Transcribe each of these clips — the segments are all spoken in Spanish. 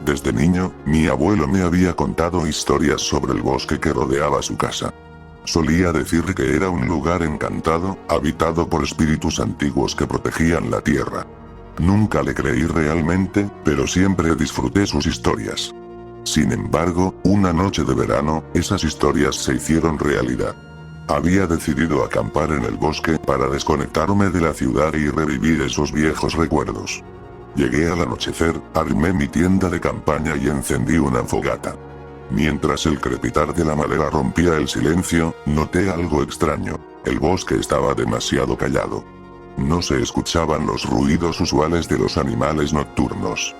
Desde niño, mi abuelo me había contado historias sobre el bosque que rodeaba su casa. Solía decir que era un lugar encantado, habitado por espíritus antiguos que protegían la tierra. Nunca le creí realmente, pero siempre disfruté sus historias. Sin embargo, una noche de verano, esas historias se hicieron realidad. Había decidido acampar en el bosque para desconectarme de la ciudad y revivir esos viejos recuerdos. Llegué al anochecer, armé mi tienda de campaña y encendí una fogata. Mientras el crepitar de la madera rompía el silencio, noté algo extraño. El bosque estaba demasiado callado. No se escuchaban los ruidos usuales de los animales nocturnos.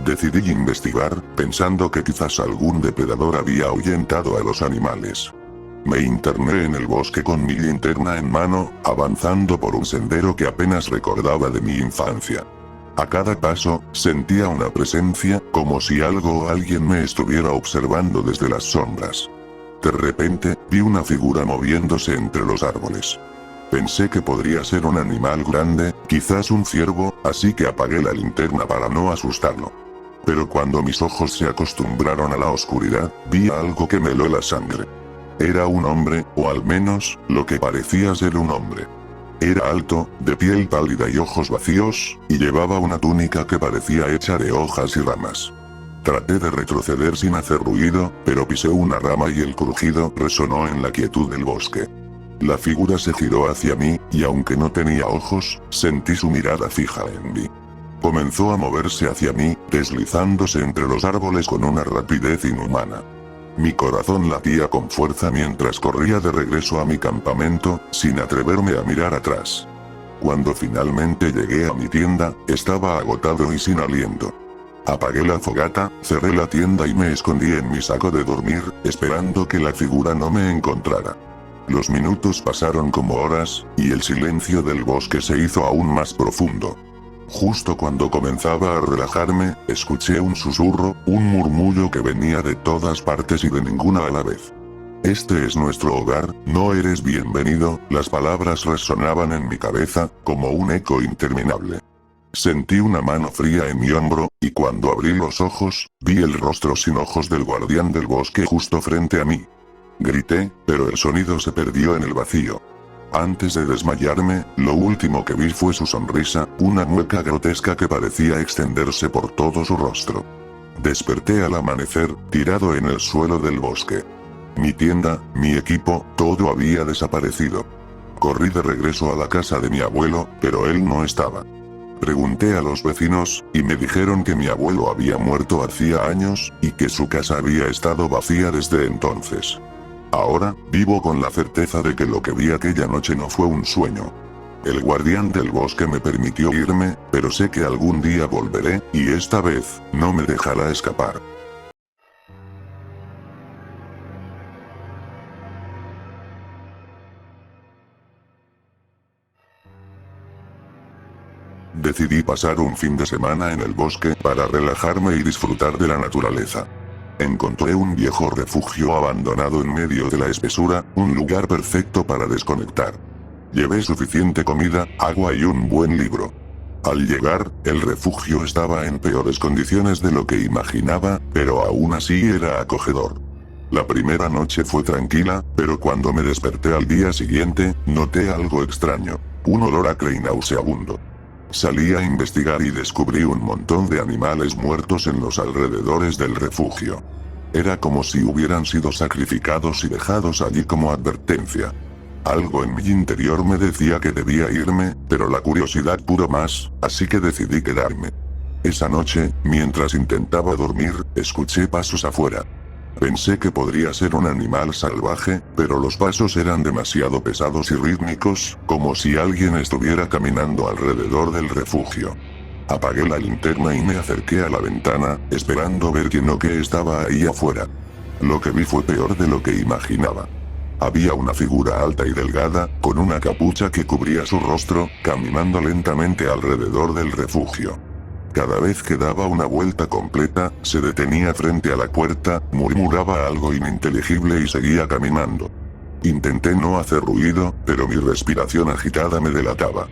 Decidí investigar, pensando que quizás algún depredador había ahuyentado a los animales. Me interné en el bosque con mi linterna en mano, avanzando por un sendero que apenas recordaba de mi infancia. A cada paso, sentía una presencia, como si algo o alguien me estuviera observando desde las sombras. De repente, vi una figura moviéndose entre los árboles. Pensé que podría ser un animal grande, quizás un ciervo, así que apagué la linterna para no asustarlo. Pero cuando mis ojos se acostumbraron a la oscuridad, vi algo que me heló la sangre. Era un hombre, o al menos, lo que parecía ser un hombre. Era alto, de piel pálida y ojos vacíos, y llevaba una túnica que parecía hecha de hojas y ramas. Traté de retroceder sin hacer ruido, pero pisé una rama y el crujido resonó en la quietud del bosque. La figura se giró hacia mí, y aunque no tenía ojos, sentí su mirada fija en mí. Comenzó a moverse hacia mí, deslizándose entre los árboles con una rapidez inhumana. Mi corazón latía con fuerza mientras corría de regreso a mi campamento, sin atreverme a mirar atrás. Cuando finalmente llegué a mi tienda, estaba agotado y sin aliento. Apagué la fogata, cerré la tienda y me escondí en mi saco de dormir, esperando que la figura no me encontrara. Los minutos pasaron como horas, y el silencio del bosque se hizo aún más profundo. Justo cuando comenzaba a relajarme, escuché un susurro, un murmullo que venía de todas partes y de ninguna a la vez. Este es nuestro hogar, no eres bienvenido, las palabras resonaban en mi cabeza, como un eco interminable. Sentí una mano fría en mi hombro, y cuando abrí los ojos, vi el rostro sin ojos del guardián del bosque justo frente a mí. Grité, pero el sonido se perdió en el vacío. Antes de desmayarme, lo último que vi fue su sonrisa, una mueca grotesca que parecía extenderse por todo su rostro. Desperté al amanecer, tirado en el suelo del bosque. Mi tienda, mi equipo, todo había desaparecido. Corrí de regreso a la casa de mi abuelo, pero él no estaba. Pregunté a los vecinos, y me dijeron que mi abuelo había muerto hacía años, y que su casa había estado vacía desde entonces. Ahora, vivo con la certeza de que lo que vi aquella noche no fue un sueño. El guardián del bosque me permitió irme, pero sé que algún día volveré, y esta vez, no me dejará escapar. Decidí pasar un fin de semana en el bosque para relajarme y disfrutar de la naturaleza. Encontré un viejo refugio abandonado en medio de la espesura, un lugar perfecto para desconectar. Llevé suficiente comida, agua y un buen libro. Al llegar, el refugio estaba en peores condiciones de lo que imaginaba, pero aún así era acogedor. La primera noche fue tranquila, pero cuando me desperté al día siguiente, noté algo extraño, un olor acre y nauseabundo. Salí a investigar y descubrí un montón de animales muertos en los alrededores del refugio. Era como si hubieran sido sacrificados y dejados allí como advertencia. Algo en mi interior me decía que debía irme, pero la curiosidad pudo más, así que decidí quedarme. Esa noche, mientras intentaba dormir, escuché pasos afuera. Pensé que podría ser un animal salvaje, pero los pasos eran demasiado pesados y rítmicos, como si alguien estuviera caminando alrededor del refugio. Apagué la linterna y me acerqué a la ventana, esperando ver quién o qué estaba ahí afuera. Lo que vi fue peor de lo que imaginaba. Había una figura alta y delgada, con una capucha que cubría su rostro, caminando lentamente alrededor del refugio. Cada vez que daba una vuelta completa, se detenía frente a la puerta, murmuraba algo ininteligible y seguía caminando. Intenté no hacer ruido, pero mi respiración agitada me delataba.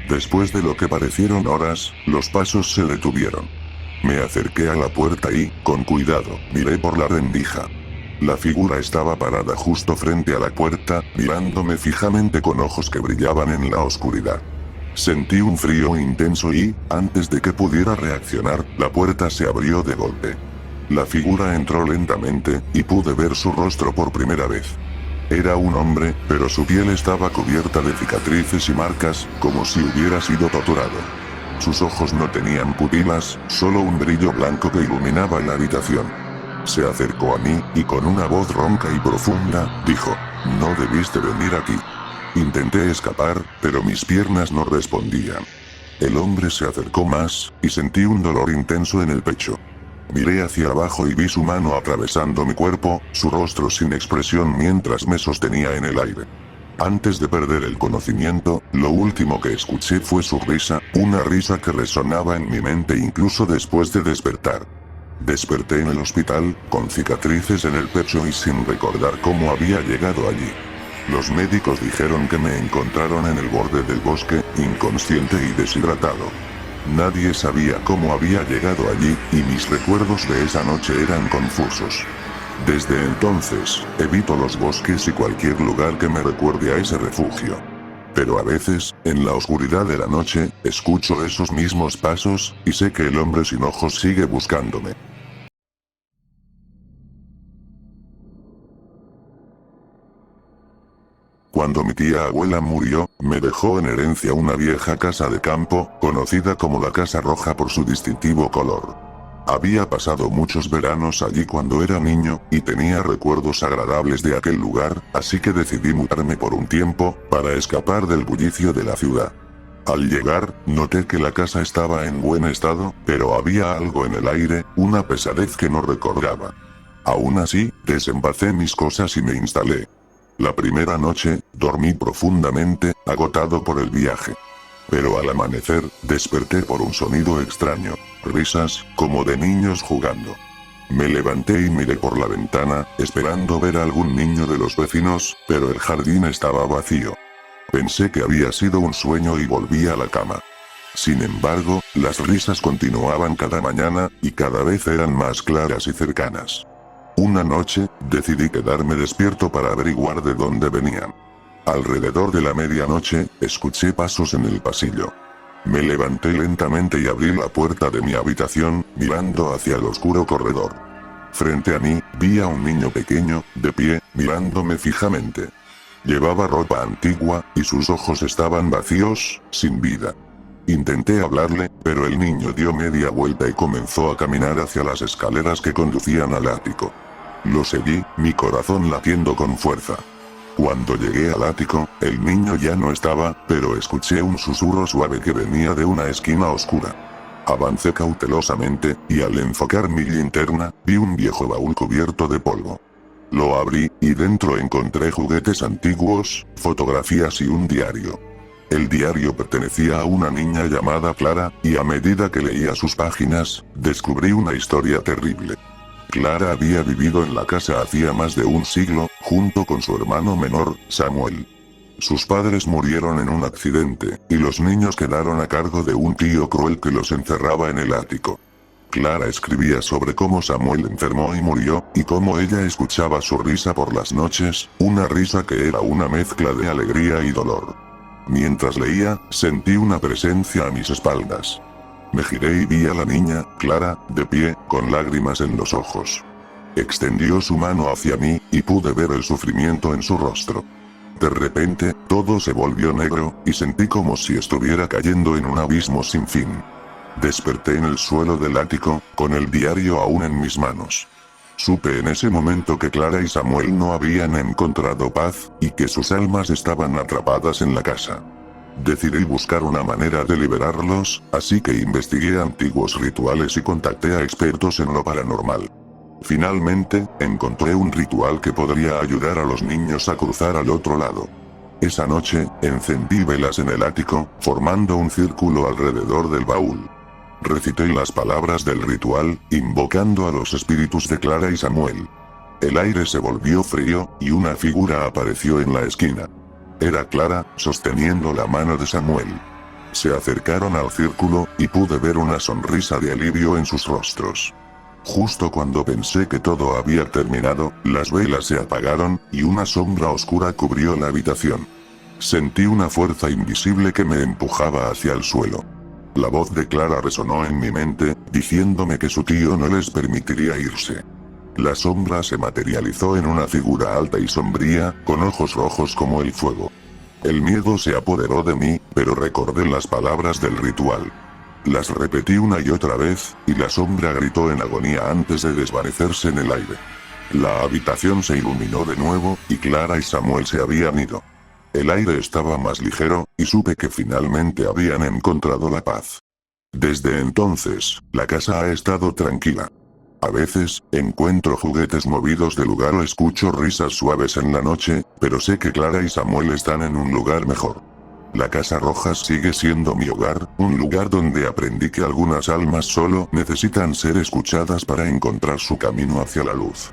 Después de lo que parecieron horas, los pasos se detuvieron. Me acerqué a la puerta y, con cuidado, miré por la rendija. La figura estaba parada justo frente a la puerta, mirándome fijamente con ojos que brillaban en la oscuridad. Sentí un frío intenso y, antes de que pudiera reaccionar, la puerta se abrió de golpe. La figura entró lentamente, y pude ver su rostro por primera vez. Era un hombre, pero su piel estaba cubierta de cicatrices y marcas, como si hubiera sido torturado. Sus ojos no tenían pupilas, solo un brillo blanco que iluminaba la habitación. Se acercó a mí, y con una voz ronca y profunda, dijo: "No debiste venir aquí". Intenté escapar, pero mis piernas no respondían. El hombre se acercó más, y sentí un dolor intenso en el pecho. Miré hacia abajo y vi su mano atravesando mi cuerpo, su rostro sin expresión mientras me sostenía en el aire. Antes de perder el conocimiento, lo último que escuché fue su risa, una risa que resonaba en mi mente incluso después de despertar. Desperté en el hospital, con cicatrices en el pecho y sin recordar cómo había llegado allí. Los médicos dijeron que me encontraron en el borde del bosque, inconsciente y deshidratado. Nadie sabía cómo había llegado allí, y mis recuerdos de esa noche eran confusos. Desde entonces, evito los bosques y cualquier lugar que me recuerde a ese refugio. Pero a veces, en la oscuridad de la noche, escucho esos mismos pasos, y sé que el hombre sin ojos sigue buscándome. Cuando mi tía abuela murió, me dejó en herencia una vieja casa de campo, conocida como la Casa Roja por su distintivo color. Había pasado muchos veranos allí cuando era niño, y tenía recuerdos agradables de aquel lugar, así que decidí mudarme por un tiempo, para escapar del bullicio de la ciudad. Al llegar, noté que la casa estaba en buen estado, pero había algo en el aire, una pesadez que no recordaba. Aún así, desempacé mis cosas y me instalé. La primera noche, dormí profundamente, agotado por el viaje. Pero al amanecer, desperté por un sonido extraño, risas, como de niños jugando. Me levanté y miré por la ventana, esperando ver a algún niño de los vecinos, pero el jardín estaba vacío. Pensé que había sido un sueño y volví a la cama. Sin embargo, las risas continuaban cada mañana, y cada vez eran más claras y cercanas. Una noche, decidí quedarme despierto para averiguar de dónde venían. Alrededor de la medianoche, escuché pasos en el pasillo. Me levanté lentamente y abrí la puerta de mi habitación, mirando hacia el oscuro corredor. Frente a mí, vi a un niño pequeño, de pie, mirándome fijamente. Llevaba ropa antigua, y sus ojos estaban vacíos, sin vida. Intenté hablarle, pero el niño dio media vuelta y comenzó a caminar hacia las escaleras que conducían al ático. Lo seguí, mi corazón latiendo con fuerza. Cuando llegué al ático, el niño ya no estaba, pero escuché un susurro suave que venía de una esquina oscura. Avancé cautelosamente, y al enfocar mi linterna, vi un viejo baúl cubierto de polvo. Lo abrí, y dentro encontré juguetes antiguos, fotografías y un diario. El diario pertenecía a una niña llamada Clara, y a medida que leía sus páginas, descubrí una historia terrible. Clara había vivido en la casa hacía más de un siglo, junto con su hermano menor, Samuel. Sus padres murieron en un accidente, y los niños quedaron a cargo de un tío cruel que los encerraba en el ático. Clara escribía sobre cómo Samuel enfermó y murió, y cómo ella escuchaba su risa por las noches, una risa que era una mezcla de alegría y dolor. Mientras leía, sentí una presencia a mis espaldas. Me giré y vi a la niña, Clara, de pie, con lágrimas en los ojos. Extendió su mano hacia mí, y pude ver el sufrimiento en su rostro. De repente, todo se volvió negro, y sentí como si estuviera cayendo en un abismo sin fin. Desperté en el suelo del ático, con el diario aún en mis manos. Supe en ese momento que Clara y Samuel no habían encontrado paz, y que sus almas estaban atrapadas en la casa. Decidí buscar una manera de liberarlos, así que investigué antiguos rituales y contacté a expertos en lo paranormal. Finalmente, encontré un ritual que podría ayudar a los niños a cruzar al otro lado. Esa noche, encendí velas en el ático, formando un círculo alrededor del baúl. Recité las palabras del ritual, invocando a los espíritus de Clara y Samuel. El aire se volvió frío, y una figura apareció en la esquina. Era Clara, sosteniendo la mano de Samuel. Se acercaron al círculo, y pude ver una sonrisa de alivio en sus rostros. Justo cuando pensé que todo había terminado, las velas se apagaron, y una sombra oscura cubrió la habitación. Sentí una fuerza invisible que me empujaba hacia el suelo. La voz de Clara resonó en mi mente, diciéndome que su tío no les permitiría irse. La sombra se materializó en una figura alta y sombría, con ojos rojos como el fuego. El miedo se apoderó de mí, pero recordé las palabras del ritual. Las repetí una y otra vez, y la sombra gritó en agonía antes de desvanecerse en el aire. La habitación se iluminó de nuevo, y Clara y Samuel se habían ido. El aire estaba más ligero, y supe que finalmente habían encontrado la paz. Desde entonces, la casa ha estado tranquila. A veces, encuentro juguetes movidos de lugar o escucho risas suaves en la noche, pero sé que Clara y Samuel están en un lugar mejor. La Casa Roja sigue siendo mi hogar, un lugar donde aprendí que algunas almas solo necesitan ser escuchadas para encontrar su camino hacia la luz.